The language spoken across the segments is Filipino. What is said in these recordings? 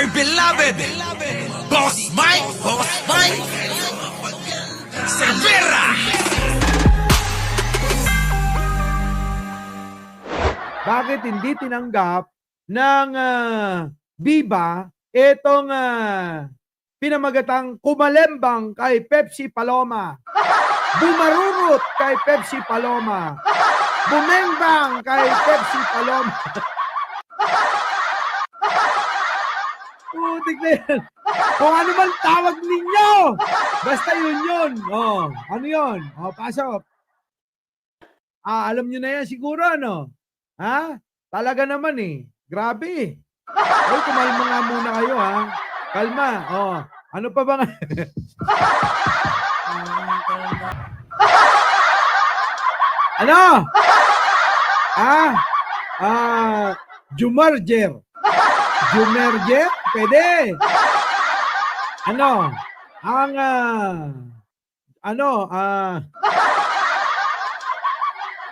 dear beloved, Boss Mike Cervera. Bakit hindi tinanggap ng Viva itong pinamagatang kumalembang kay Pepsi Paloma, bumarurot kay Pepsi Paloma, bumengbang kay Pepsi Paloma? Putik na yan. Kung ano man tawag ninyo, basta yun. Oh, ano yun? Oh, pasok. Alam nyo na yan siguro, ano? Ha? Talaga naman eh. Grabe. Oy, kumalma nga muna kayo, ha? Kalma. Oh, ano pa ba nga? Ano? Jumerger. Jumerger? Pwede. Ano?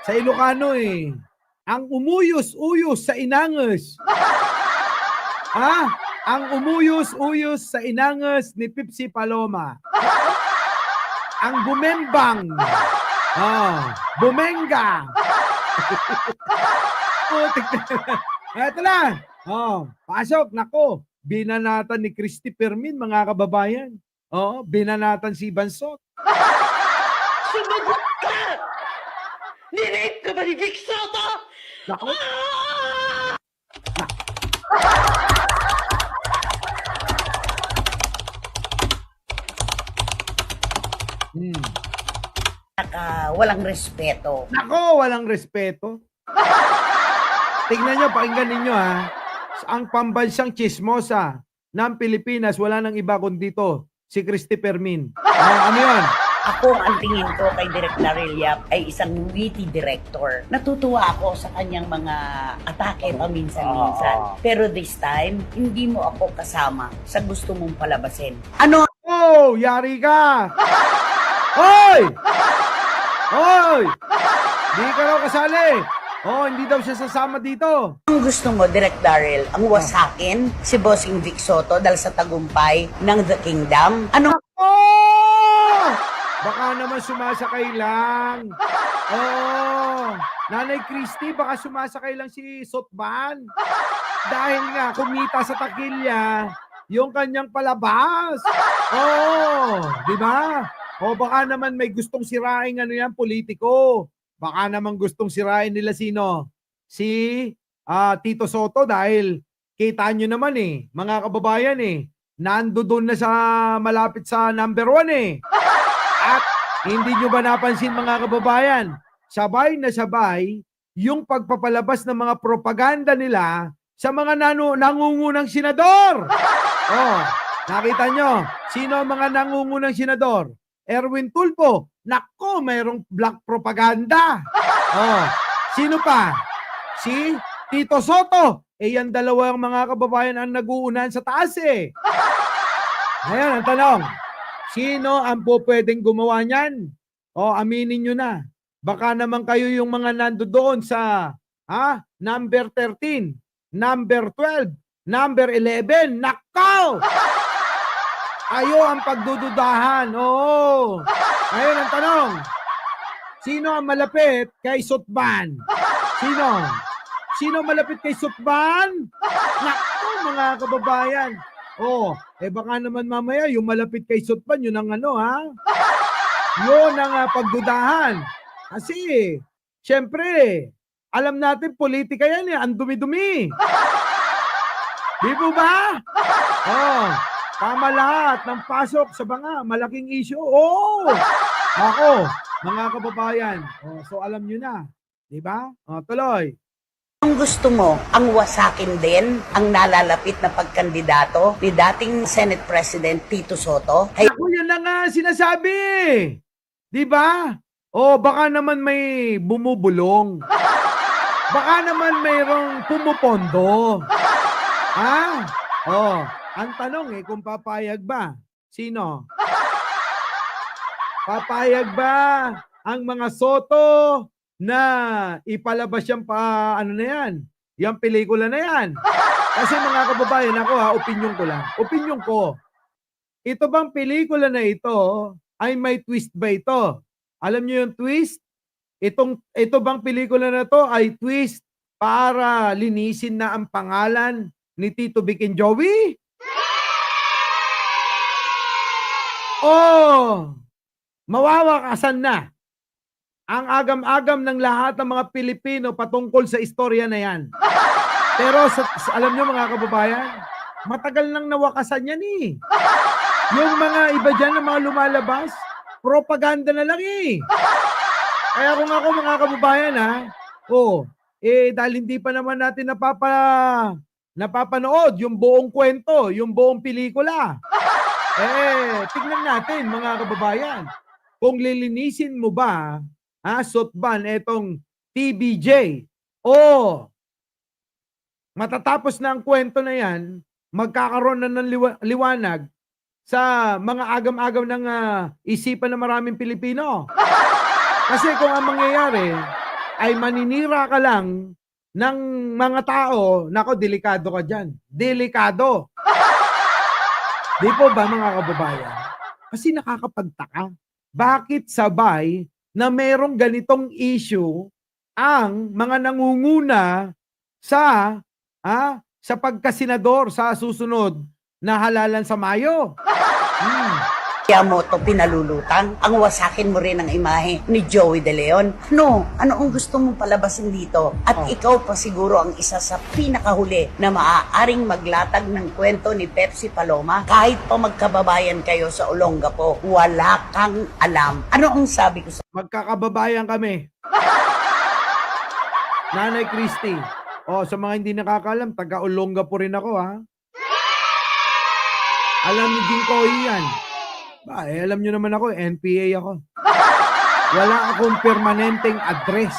Sa Ilocano eh. Ang umuyos-uyos sa inanges. Ang umuyos-uyos sa inanges ni Pepsi Paloma. Ang bumembang. Bumenga. Putik na. Eto na. Pasok. Nako. Binanatan ni Christy Fermin, mga kababayan. Binanatan si Bansot. Sumagot ka! Nirate ka ba ni Vic Soto? Nako. Walang respeto. Nako, walang respeto. Tingnan nyo, pakinggan ninyo ha. Ang pambansang chismosa ng Pilipinas, wala nang iba kundi dito, si Christy Fermin. Ano yun? Ako, ang tingin ko kay Direk Daryl Yap ay isang witty director. Natutuwa ako sa kanyang mga atake paminsan-minsan. Pero this time, hindi mo ako kasama sa gusto mong palabasin. Ano? Oh, yari ka! Hoy! Hoy! Di ka raw kasali. Hindi daw siya sasama dito. Ang gusto mo, Direk Daryl, ang wasakin si Bossing Vic Soto dahil sa tagumpay ng The Kingdom? Ano? Baka naman sumasakay lang. Nanay Christy, baka sumasakay lang si Sotban. Dahil nga, kumita sa takilya yung kanyang palabas. Di ba? Baka naman may gustong sirain politiko. Baka naman gustong sirain nila sino? Si Tito Soto dahil kita nyo naman mga kababayan nando doon na sa malapit sa number 1 At hindi nyo ba napansin mga kababayan, sabay na sabay yung pagpapalabas ng mga propaganda nila sa mga nangungunang senador. Nakita nyo, sino ang mga nangungunang senador? Erwin Tulfo. Nako, mayroong black propaganda. Sino pa? Si Tito Soto. Yan dalawang mga kababayan ang nag-uunan sa taas Ngayon, ang tanong, sino ang pwedeng gumawa niyan? Aminin nyo na. Baka naman kayo yung mga nandoon sa number 13, number 12, number 11. Nakaw! Kayo ang pagdududahan. Ngayon ang tanong, sino ang malapit kay Sotban? Sino? Sino malapit kay Sotban? Naku, mga kababayan. Baka naman mamaya yung malapit kay Sotban, yun ang yun ang pagdudahan. Kasi, syempre, alam natin politika yan ang dumi-dumi. Di po ba? Tama lahat ng pasok sa mga malaking issue. Ako, mga kababayan. So alam nyo na. Di ba? Tuloy. Ang gusto mo, ang wasakin din ang nalalapit na pagkandidato ni dating Senate President Tito Soto? Ako yan na nga sinasabi. Di ba? Baka naman may bumubulong. Baka naman mayroong pumupondo. Ang tanong kung papayag ba? Sino? Papayag ba ang mga Soto na ipalabas yung yung pelikula na yan? Kasi mga kababayan, ako ha, opinyon ko lang. Opinyon ko. Ito bang pelikula na ito ay may twist ba ito? Alam niyo yung twist? Ito bang pelikula na to ay twist para linisin na ang pangalan ni Tito Vic and Joey? Oh, mawawakasan na ang agam-agam ng lahat ng mga Pilipino patungkol sa istorya na yan. Pero alam nyo mga kababayan, matagal nang nawakasan yan eh. Yung mga iba dyan na mga lumalabas, propaganda na lang eh. Kaya kung ako mga kababayan ha, dahil hindi pa naman natin napapanood yung buong kwento, yung buong pelikula. Tignan natin mga kababayan, kung lilinisin mo ba, Sotban, etong TBJ, matatapos na ang kwento na yan, magkakaroon na ng liwanag sa mga agam-agam ng isipan ng maraming Pilipino. Kasi kung ang mangyayari ay maninira ka lang ng mga tao, nako, delikado ka dyan. Delikado. Di po ba mga kababayan? Kasi nakakapagtaka. Bakit sabay na merong ganitong issue ang mga nangunguna sa pagkasenador sa susunod na halalan sa Mayo? Kaya mo to pinalulutang, ang wasakin mo rin ang imahe ni Joey De Leon. Ano ang gusto mong palabasin dito? At ikaw pa siguro ang isa sa pinakahuli na maaaring maglatag ng kwento ni Pepsi Paloma. Kahit pa magkababayan kayo sa Olongapo, wala kang alam. Ano ang sabi ko sa... Magkakababayan kami. Nanay Christy. Sa mga hindi nakakalam, taga Olongapo rin ako ha. Alam ni Jinkoy yan. Alam nyo naman ako, NPA ako. Wala akong permanenteng address.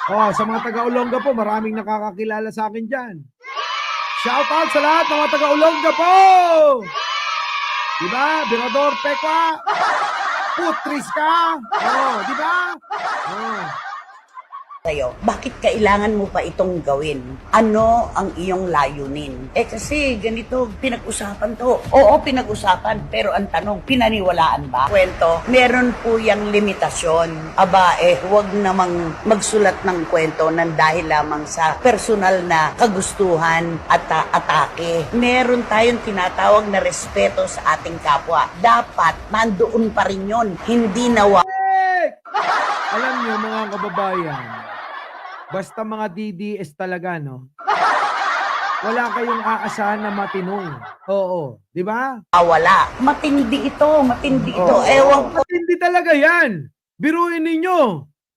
Sa mga taga-Olongapo, maraming nakakakilala sa akin dyan. Shout out sa lahat ng mga taga-Olongapo! Diba? Birador Pekwa! Putris ka! Diba? Sa'yo, bakit kailangan mo pa itong gawin? Ano ang iyong layunin? Kasi ganito, pinag-usapan to. Oo, pinag-usapan, pero ang tanong, pinaniwalaan ba? Kwento, meron po yung limitasyon. Huwag namang magsulat ng kwento ng dahil lamang sa personal na kagustuhan at atake. Meron tayong tinatawag na respeto sa ating kapwa. Dapat, nandoon pa rin yun. Hindi nawa. Alam niyo mga kababayan, basta mga DDS talaga, no? Wala kayong aasahan na matino. Di ba? Wala. Matindi ito. Ewan ko. Matindi talaga yan. Biruin ninyo.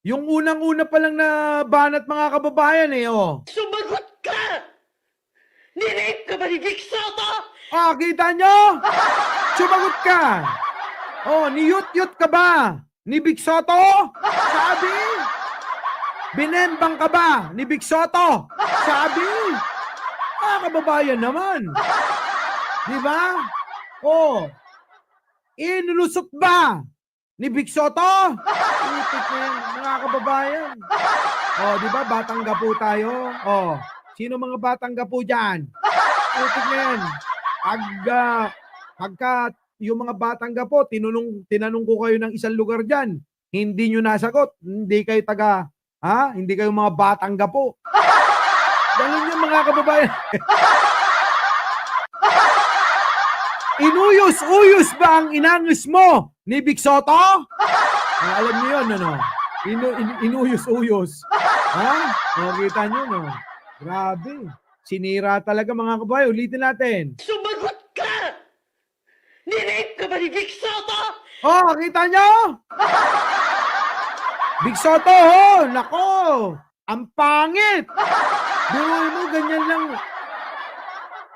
Yung unang-una pa lang na banat mga kababayan Sumagot ka! Nirape ka ba ni Vic Soto? Kita nyo? Sumagot ka. Niyut-yut ka ba ni Vic Soto? Sabi. Binembang ka ba ni Vic Soto? Sabi. Kababayan naman. Di ba? Inulusot ba ni Vic Soto? Utik na yan, mga kababayan. Di ba? Batangga po tayo. Sino mga Batangga po dyan? Utik na yan. Pagka yung mga Batangga po, tinanong ko kayo ng isang lugar dyan, hindi nyo nasagot. Hindi kayo hindi kayo mga Batangga po. Ganun yung mga kababayan. Inuyos-uyos ba ang inangis mo ni Vic Soto? Alam niyo yun, ano? Inuyos-uyos. Kita nyo, no? Grabe. Sinira talaga mga kababayan. Ulitin natin. Sumagot ka! Nirape ka ba ni Vic Soto? Kita nyo? Vic Soto, nako! Ang pangit! Biruin mo, ganyan lang.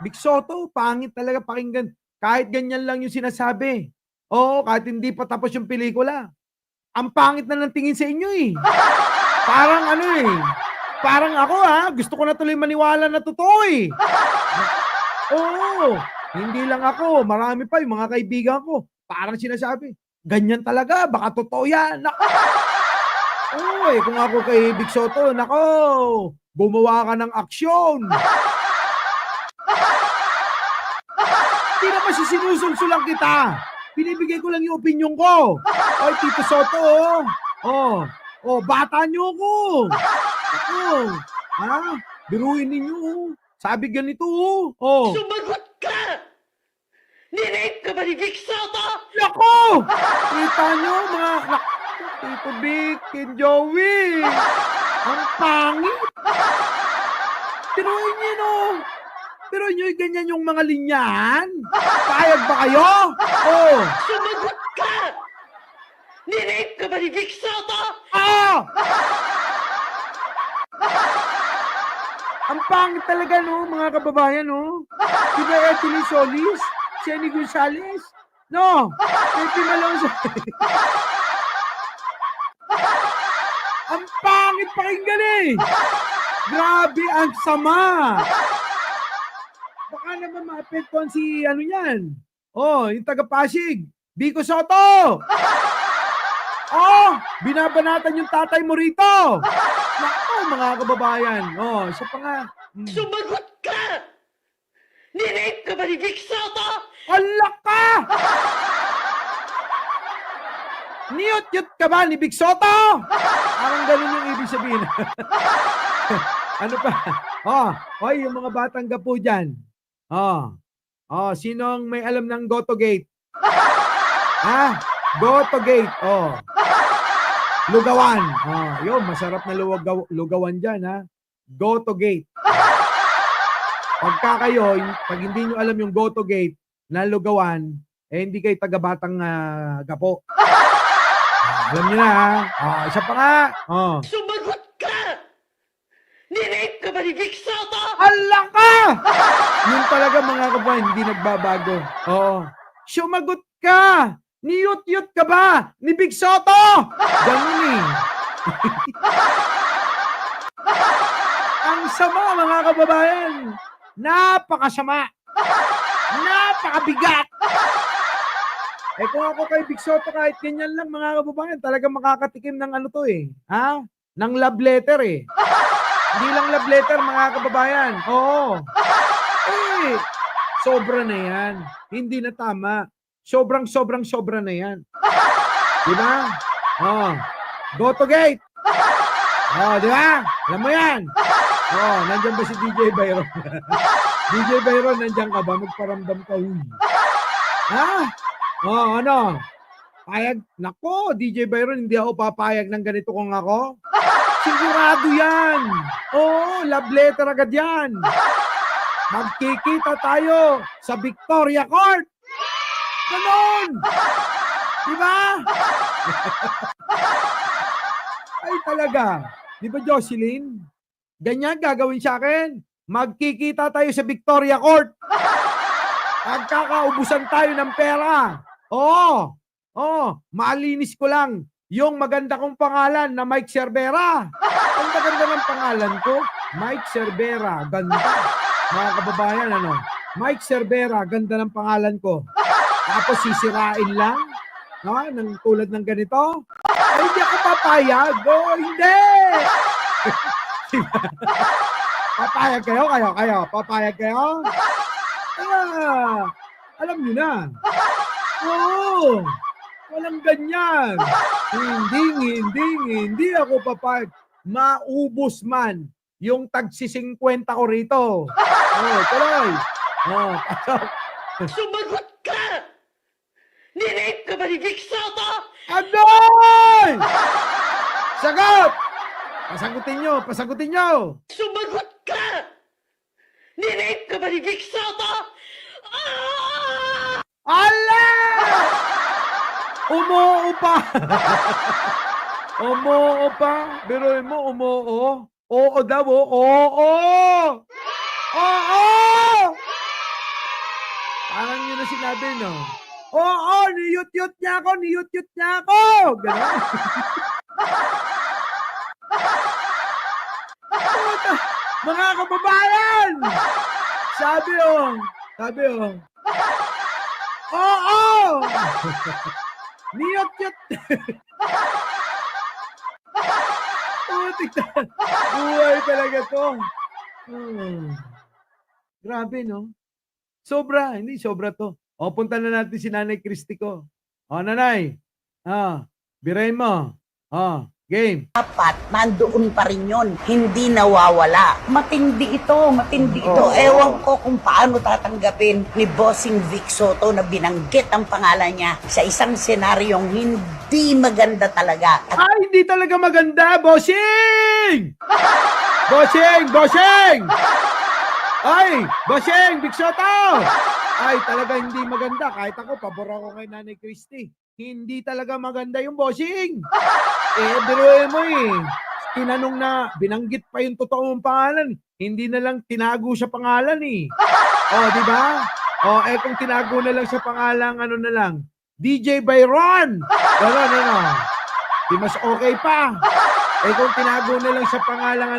Vic Soto, pangit talaga pakinggan. Kahit ganyan lang yung sinasabi. Kahit hindi pa tapos yung pelikula. Ang pangit na ng tingin sa inyo eh. Parang parang ako gusto ko na tuloy maniwala na totoo eh. Hindi lang ako, marami pa yung mga kaibigan ko. Parang sinasabi, ganyan talaga, baka totoo yan. Oo, kung ako kay Big Soto, nako, gumawa ka ng aksyon. Hindi naman sinusulsulan kita. Binibigay ko lang yung opinion ko. Oy, Tito Soto, bata niyo ako. Ako, biruin ninyo. Sabi ganito, Sumagot ka! Nirape ka ba ni Vic Soto? Nako! Kita nyo, mga Tito Vic and Joey. Ang pangit. Tinuin nyo, no? Pero nyo, ganyan yung mga linyahan. Payag ba kayo? Sumagot ka! Nirape ka ba ni Vic Soto? Ang pangit talaga, no, mga kababayan, no? Diba Ethely Solis? Jenny Gonzalez? No! Pepe Malonzo. Ang pangit pakinggan eh! Grabe, ang sama! Baka naman maapektuhan si ano yan. Yung taga-Pasig. Biko Soto! Binabanatan yung tatay mo rito! Naku, mga kababayan. Isa pa nga. Sumagot ka! Nirape ka ba ni Vic Soto? Ala ka! Niyot-yot ka ba ni Big Soto? Parang ganun yung ibig sabihin. Ano pa? Yung mga batang gapo dyan. Sinong may alam ng Gotogate? Gotogate. Lugawan. Yun, masarap na lugawan dyan, ha? Gotogate. Pagka kayo, pag hindi nyo alam yung Gotogate na lugawan, hindi kayo taga-batang gapo. Alam nyo na, ha? Isa pa nga. Sumagot ka! Nirape ka ba ni Vic Soto? Ala ka! Yun talaga, mga kabayan, hindi nagbabago. Sumagot ka! Niyot-yot ka ba ni Big Soto? Ganun eh. Ang sama, mga kababayan. Napakasama. Napakabigat. Kung ako kay Big Soto, kahit ganyan lang, mga kababayan, talagang makakatikim ng ano to eh. Ng love letter eh. Hindi lang love letter, mga kababayan. Sobra na yan. Hindi na tama. Sobrang sobra na yan. Diba? Gotogate. Diba? Alam mo yan. Nandyan ba si DJ Byron? DJ Byron, nandyan ka ba? Magparamdam ka. Ano? Payag? Nako, DJ Byron, hindi ako papayag ng ganito kung ako. Sigurado yan. Love letter agad yan. Magkikita tayo sa Victoria Court. Ganon! Diba? Ay talaga. Diba, Jocelyn? Ganyan gagawin sa akin. Magkikita tayo sa Victoria Court. Magkakaubusan tayo ng pera. Malinis ko lang yung maganda kong pangalan na Mike Cervera. Ang maganda ng pangalan ko, Mike Cervera. Ganda. Mga kababayan, Mike Cervera, ganda ng pangalan ko. Tapos sisirain lang, ng tulad ng ganito. Ay, hindi ako papayag. Hindi! Papayag kayo? Papayag kayo? Kaya, alam nyo na. Walang ganyan. Hindi ako papayag. Maubos man yung tagsi-50 ko rito. Tuloy. Pasok. Sumagot ka! Nirape ka ba ni Vic Soto? Agoy! Sagot! Pasagutin nyo. Sumagot ka! Nirape ka ba ni Vic Soto? Ala! Umoo pa. Biruin mo, umoo. Oo daw, oo. Parang yun na sinabi, no? Niyut-yut niya ako. Ganun. Mga kababayan! Sabi, niyut-yut. Putik na. Buhay talaga to. Grabe, no? Sobra, hindi sobra to. O, punta na natin si Nanay Christy ko. O, Nanay. Birahin mo. Game. Dapat nandoon pa rin yun. Hindi nawawala. Matindi ito, matindi ito. Ewan ko kung paano tatanggapin ni Bossing Vic Soto na binanggit ang pangalan niya sa isang senaryong hindi maganda talaga. At Ay, hindi talaga maganda, Bossing! Bossing! Ay, Bossing, Vic Soto! Ay, talaga hindi maganda. Kahit ako, pabor ako kay Nanay Christy. Hindi talaga maganda yung Bossing. Biruin mo tinanong na, binanggit pa yung totoong pangalan. Hindi na lang tinago siya pangalan di ba? Kung tinago na lang siya pangalan, ano na lang, DJ Byron. Gano'n. Di mas okay pa. Kung tinago na lang siya pangalan,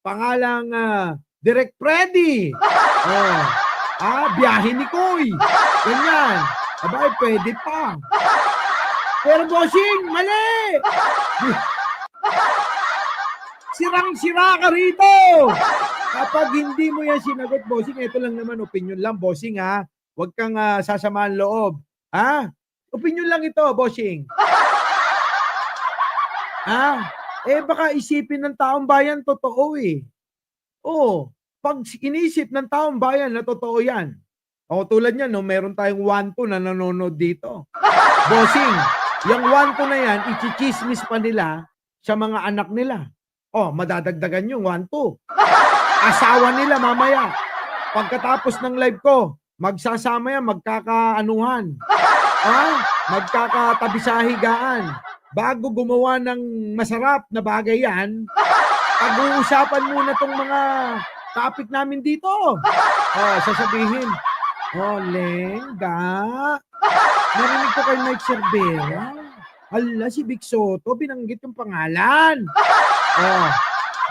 pangalang Direct Freddy. Biyahe ni Koy. Ganyan. Abay, pwede pa. Pero Bossing, mali! Sirang-sira ka rito! Kapag hindi mo yan sinagot, Bossing, ito lang naman, opinion lang, Bossing, ha? Huwag kang sasamaan loob. Ha? Opinion lang ito, Bossing. Baka isipin ng taong bayan, totoo pag inisip ng taong bayan na totoo yan. Tulad yan, meron tayong 1-2 na nanonood dito. Bossing, yung 1-2 na yan, ichichismis pa nila sa mga anak nila. Madadagdagan yung 1-2. Asawa nila mamaya. Pagkatapos ng live ko, magsasama yan, magkakaanuhan. Magkakatabi sa higaan. Bago gumawa ng masarap na bagay yan, pag-uusapan muna tong mga topic namin dito. Sasabihin, Lengga. Narinig ko kay Mike Cervera. Hala, si Vic Soto, binanggit yung pangalan.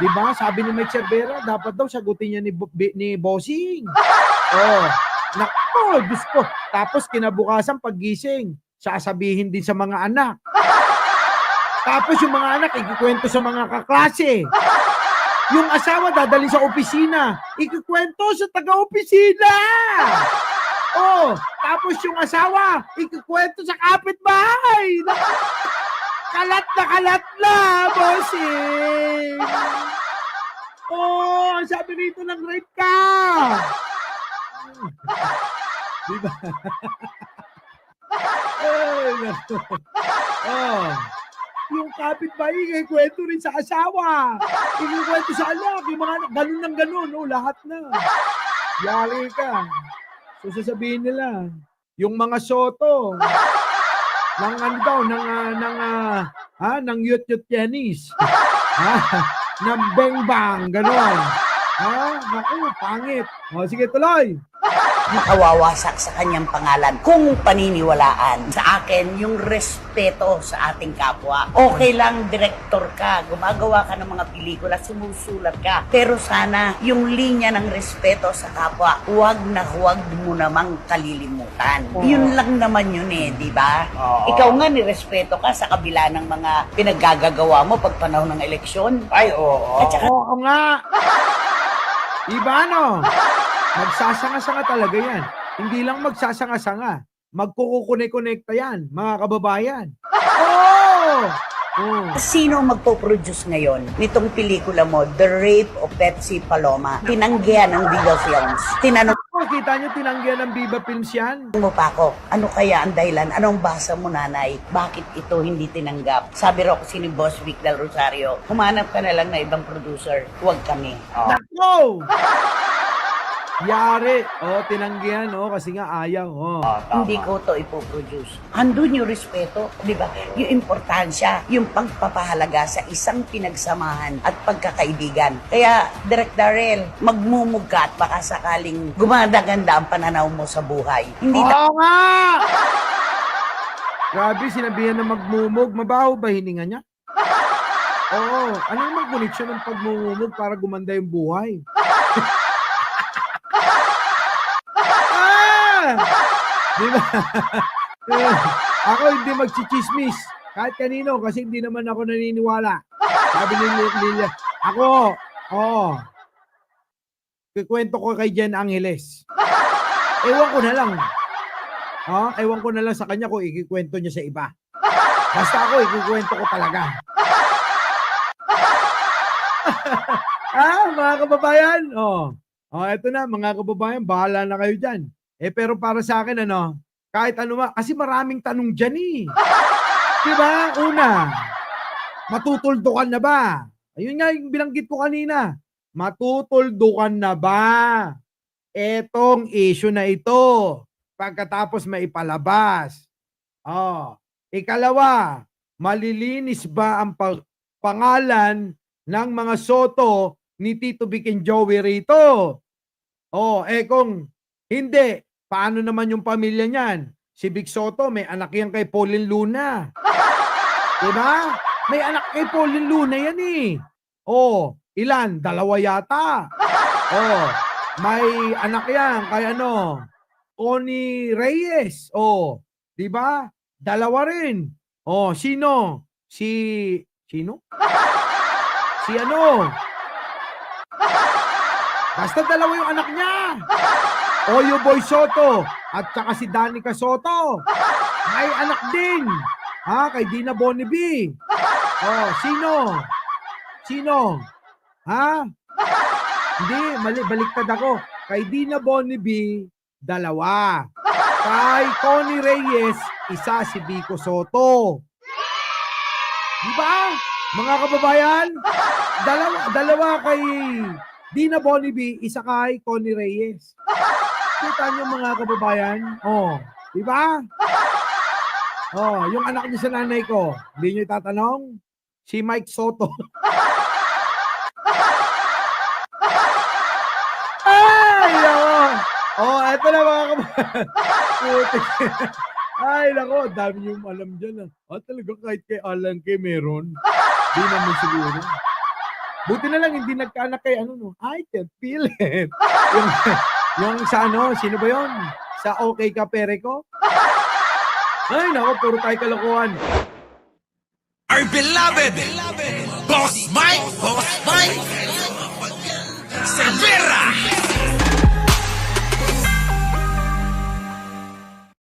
Di ba? Sabi ni Mike Cervera, dapat daw sagutin niya ni Bossing. Nako, Diyos ko. Tapos kinabukasan paggising, sasabihin din sa mga anak. Tapos yung mga anak, ikikwento sa mga kaklase. Yung asawa dadalhin sa opisina, ikikwento sa taga-opisina. Tapos yung asawa, ikikwento sa kapitbahay. Kalat na, Bossing. Ang sabi rito ng rape ka. Diba? Yung kapitbahay, ikikwento rin sa asawa. Ikikwento sa anak. Yung mga anak, ganun ng ganun. Lahat na. Yari ka. So sasabihin nila, yung mga Soto, ng Yut Tennis. Ng Beng Bang, gano'n. Naku, pangit. Sige, tuloy. makawawasak sa kanyang pangalan kung paniniwalaan. Sa akin, yung respeto sa ating kapwa. Okay lang, director ka, gumagawa ka ng mga pelikula, sumusulat ka. Pero sana, yung linya ng respeto sa kapwa, huwag mo namang kalilimutan. Yun lang naman yun di ba? Ikaw nga, nirespeto ka sa kabila ng mga pinaggagawa mo pag panahon ng eleksyon. Ay, oo. At saka, Oo nga. Iba no? Magsasanga-sanga talaga yan. Hindi lang magsasanga-sanga. Magkukukonekta yan, mga kababayan. Oo! sino magpo-produce ngayon nitong pelikula mo, The Rape of Betsy Paloma? Tinanggihan ng Viva Films. Tinanong Kita nyo, tinanggihan ng Viva Films yan. mo pa ako, ano kaya ang dahilan? Anong basa mo, nanay? Bakit ito hindi tinanggap? Sabi raw kasi ni Boss Vic Del Rosario, humanap ka na lang na ibang producer. Huwag kami. Nako! Yari. Tinanggihan, kasi nga ayaw. Hindi ko to ipoproduce. Andun yung respeto, di ba? Yung importansya, yung pagpapahalaga sa isang pinagsamahan at pagkakaibigan. Kaya, Direk Darrell, magmumug ka at baka sakaling gumanda-ganda ang pananaw mo sa buhay. Hindi Oo nga! Grabe, sinabihan na magmumog. Mabaho ba hininga niya? Oo. Ano yung mag-connection ng pagmumumog para gumanda yung buhay? Di ba? Ako hindi magchichismis. Kahit kanino, kasi hindi naman ako naniniwala. Sabi ni Lilia, ako, kikwento ko kay Jen Angeles. Ewan ko na lang. Ewan ko na lang sa kanya kung ikikwento niya sa iba. Basta ako, ikikwento ko talaga. Mga kababayan? Eto na, mga kababayan, bahala na kayo dyan. Pero para sa akin, kahit ano kasi maraming tanong dyan eh. Diba? Una, matutuldukan na ba? Ayun nga yung binanggit ko kanina. Matutuldukan na ba etong issue na ito pagkatapos maipalabas? Ikalawa, malilinis ba ang pangalan ng mga Soto ni Tito Vic and Joey rito? Kung hindi, paano naman yung pamilya niyan? Si Vic Soto, may anak yan kay Pauline Luna. Diba? May anak kay Pauline Luna yan eh. Ilan? 2 yata. May anak yan kay Connie Reyes. Diba? 2 rin. Sino? Sino? Basta 2 yung anak niya. Oyo Boy Soto at saka si Danica Soto. May anak din. Kay Dina Bonnevie. Sino? Hindi, mali, baliktad ako. Kay Dina Bonnevie, 2. Kay Connie Reyes, 1 si Vico Soto. Diba? Mga kababayan, 2 kay Dina Bonnevie, 1 kay Connie Reyes. Kita nyo mga kababayan? Diba? Yung anak niya sa nanay ko, hindi nyo itatanong? Si Mike Soto. Ay, nako. Eto na mga kababayan. Ay, nako. Dami yung alam dyan. Talaga kahit kay Alan kay meron. Di naman siguro. Buti na lang hindi nagkaanak kay I can feel it. Yung sa sino ba yun? Sa Okay Ka Pere Ko? Ay, nako, puro tayo kalokohan. Our beloved Boss Mike Cervera.